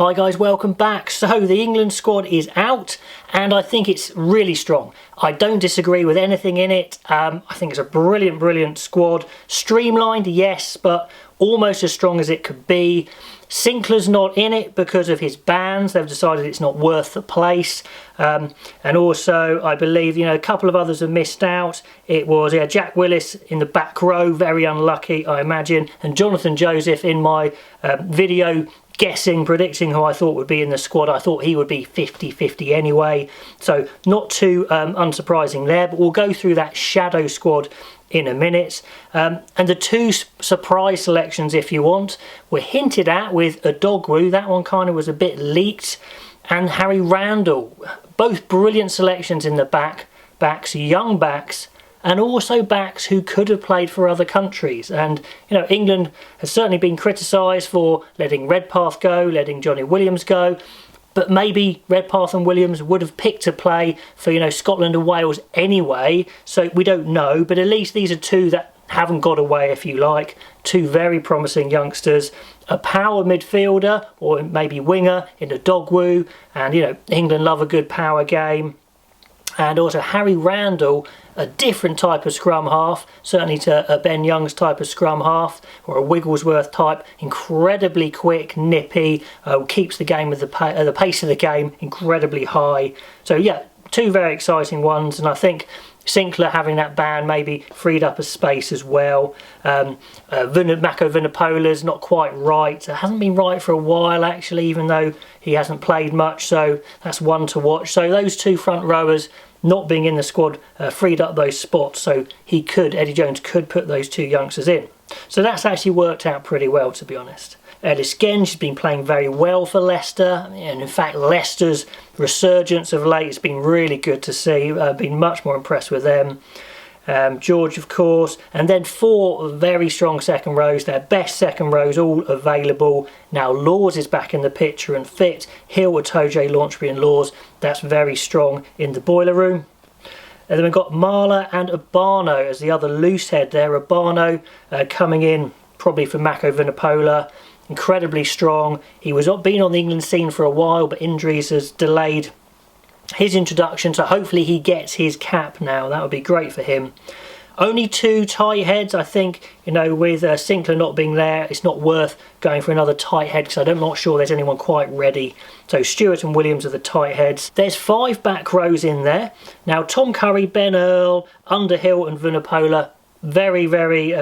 Hi guys, welcome back. So the England squad is out and I think it's really strong. I don't disagree with anything in it. I think it's a brilliant squad. Streamlined, yes, but almost as strong as it could be. Sinclair's not in it because of his bans. They've decided it's not worth the place. And also, I believe, a couple of others have missed out. It was Jack Willis in the back row, very unlucky, I imagine. And Jonathan Joseph in my video predicting who I thought would be in the squad. I thought he would be 50-50 anyway. So not too unsurprising there, but we'll go through that shadow squad in a minute. And the two surprise selections, if you want, were hinted at with Odogwu. That one kind of was a bit leaked. And Harry Randall. Both brilliant selections in the backs, young backs, and also backs who could have played for other countries. And England has certainly been criticised for letting Redpath go, letting Johnny Williams go, but maybe Redpath and Williams would have picked to play for Scotland and Wales anyway, so we don't know. But at least these are two that haven't got away, if you like. Two very promising youngsters, a power midfielder or maybe winger in Odogwu, and England love a good power game. And also Harry Randall, a different type of scrum half, certainly to Ben Young's type of scrum half, or a Wigglesworth type, incredibly quick, nippy, keeps the game with the pace of the game incredibly high. So yeah, two very exciting ones, and I think Sinclair having that ban maybe freed up a space as well. Mako Vunipola's not quite right. It hasn't been right for a while actually, even though he hasn't played much, so that's one to watch. So those two front rowers not being in the squad freed up those spots, so Eddie Jones could put those two youngsters in. So that's actually worked out pretty well, to be honest. Ellis Genge has been playing very well for Leicester, and in fact Leicester's resurgence of late has been really good to see. I've been much more impressed with them. George, of course, and then four very strong second rows, their best second rows all available. Now Laws is back in the picture and fit. Hill, Itoje, Launchbury and Laws, that's very strong in the boiler room. And then we've got Marler and Urbano as the other loose head there. Urbano coming in probably for Mako Vunipola, incredibly strong. He was been on the England scene for a while, but injuries has delayed his introduction, so hopefully he gets his cap now. That would be great for him. Only two tight heads, I think, with Sinclair not being there, it's not worth going for another tight head because I'm not sure there's anyone quite ready. So Stewart and Williams are the tight heads. There's five back rows in there. Now Tom Curry, Ben Earl, Underhill and Vunipola, very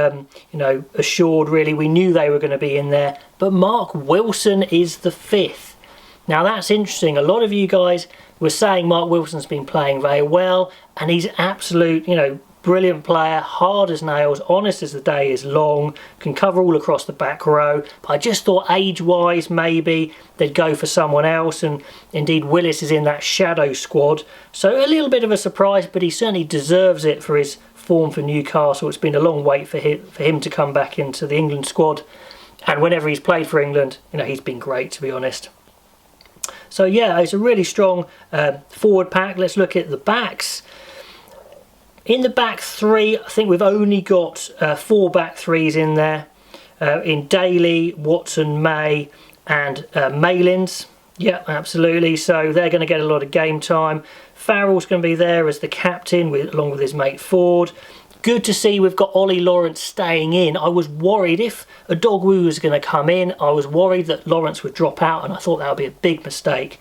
assured really. We knew they were going to be in there. But Mark Wilson is the fifth. Now that's interesting. A lot of you guys were saying Mark Wilson's been playing very well, and he's absolute, brilliant player, hard as nails, honest as the day is long, can cover all across the back row. But I just thought age-wise maybe they'd go for someone else, and indeed Willis is in that shadow squad. So a little bit of a surprise, but he certainly deserves it for his form for Newcastle. It's been a long wait for him to come back into the England squad, and whenever he's played for England, he's been great, to be honest. So yeah, it's a really strong forward pack. Let's look at the backs. In the back three, I think we've only got four back threes in there. In Daly, Watson, May and Malins. Yeah, absolutely. So they're going to get a lot of game time. Farrell's going to be there as the captain along with his mate Ford. Good to see we've got Ollie Lawrence staying in. I was worried if Odogwu was going to come in, I was worried that Lawrence would drop out, and I thought that would be a big mistake.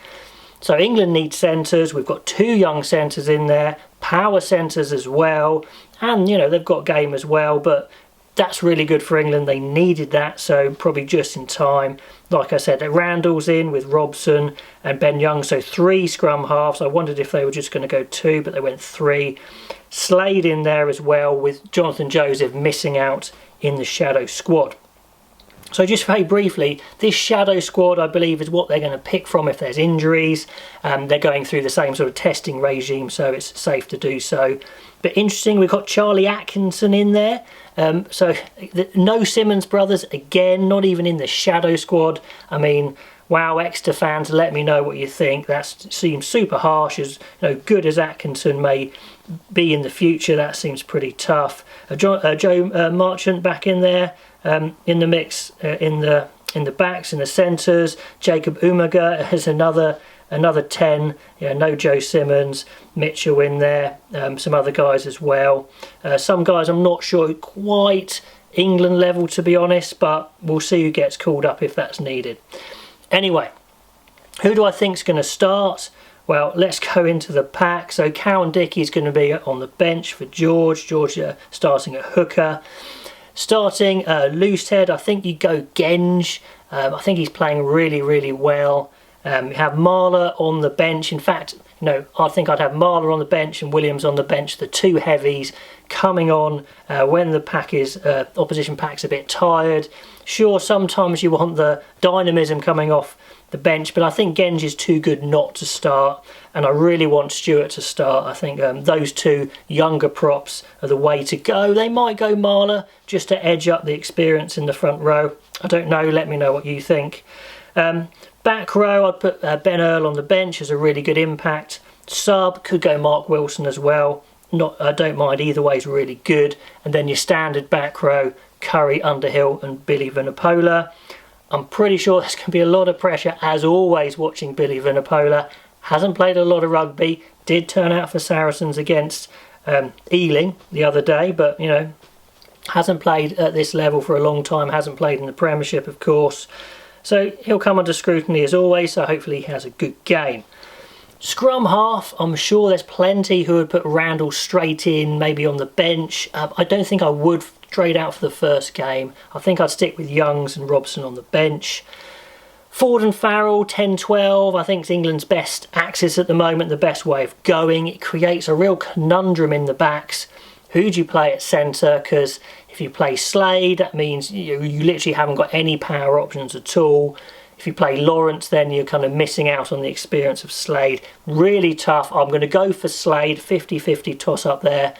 So England needs centres. We've got two young centres in there, power centres as well, and they've got game as well, but that's really good for England. They needed that, so probably just in time. Like I said, Randall's in with Robson and Ben Young, so three scrum halves. I wondered if they were just going to go two, but they went three. Slade in there as well, with Jonathan Joseph missing out in the shadow squad. So just very briefly, this shadow squad I believe is what they're going to pick from if there's injuries. They're going through the same sort of testing regime, so it's safe to do so. But interesting, we've got Charlie Atkinson in there. No Simmons brothers again, not even in the shadow squad. I mean, wow, Exeter fans, let me know what you think. That seems super harsh. As good as Atkinson may be in the future, that seems pretty tough. Joe Marchant back in there, in the mix in the In the backs, in the centres, Jacob Umaga is another 10. No Joe Simmons, Mitchell in there, some other guys as well. Some guys I'm not sure quite England level, to be honest, but we'll see who gets called up if that's needed. Anyway, who do I think is going to start? Well, let's go into the pack. So Cowan Dickey is going to be on the bench for George. George starting at hooker. Starting loosehead, I think you go Genge. I think he's playing really, really well. You have Marler on the bench. In fact, I think I'd have Marler on the bench and Williams on the bench, the two heavies coming on when the opposition pack's a bit tired. Sure, sometimes you want the dynamism coming off the bench, but I think Genge is too good not to start, and I really want Stewart to start. I think those two younger props are the way to go. They might go Marler just to edge up the experience in the front row. I don't know, let me know what you think. Back row, I'd put Ben Earl on the bench as a really good impact. Sub, could go Mark Wilson as well. I don't mind, either way is really good. And then your standard back row, Curry, Underhill and Billy Vunipola. I'm pretty sure there's going to be a lot of pressure, as always, watching Billy Vunipola. Hasn't played a lot of rugby, did turn out for Saracens against Ealing the other day, but, hasn't played at this level for a long time, hasn't played in the Premiership, of course. So he'll come under scrutiny as always, so hopefully he has a good game. Scrum half, I'm sure there's plenty who would put Randall straight in, maybe on the bench. I don't think I would trade out for the first game. I think I'd stick with Youngs and Robson on the bench. Ford and Farrell, 10-12, I think is England's best axis at the moment, the best way of going. It creates a real conundrum in the backs. Who do you play at centre? Because if you play Slade, that means you literally haven't got any power options at all. If you play Lawrence, then you're kind of missing out on the experience of Slade. Really tough. I'm going to go for Slade, 50-50 toss up there.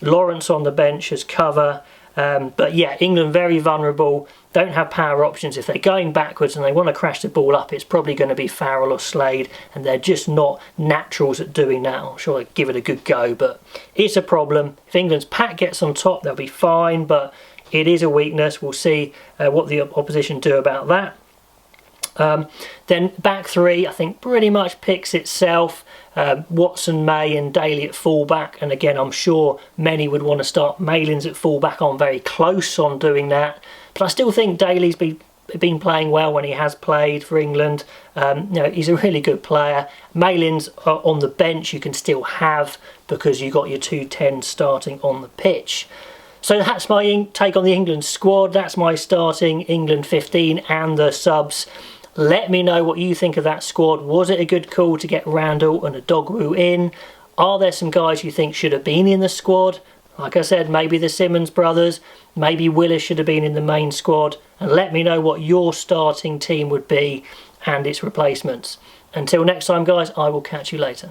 Lawrence on the bench as cover. But yeah, England very vulnerable, don't have power options. If they're going backwards and they want to crash the ball up, it's probably going to be Farrell or Slade, and they're just not naturals at doing that. I'm sure they'll give it a good go, but it's a problem. If England's pack gets on top, they'll be fine, but it is a weakness. We'll see what the opposition do about that. Then back three, I think pretty much picks itself. Watson, May and Daly at fullback, and again I'm sure many would want to start Malins at fullback. I'm very close on doing that, but I still think Daly's been playing well when he has played for England. He's a really good player. Malins on the bench you can still have because you got your 2-10 starting on the pitch. So that's my take on the England squad. That's my starting England 15 and the subs. Let me know what you think of that squad. Was it a good call to get Randall and Odogwu in? Are there some guys you think should have been in the squad? Like I said, maybe the Simmons brothers, maybe Willis should have been in the main squad. And let me know what your starting team would be and its replacements. Until next time, guys, I will catch you later.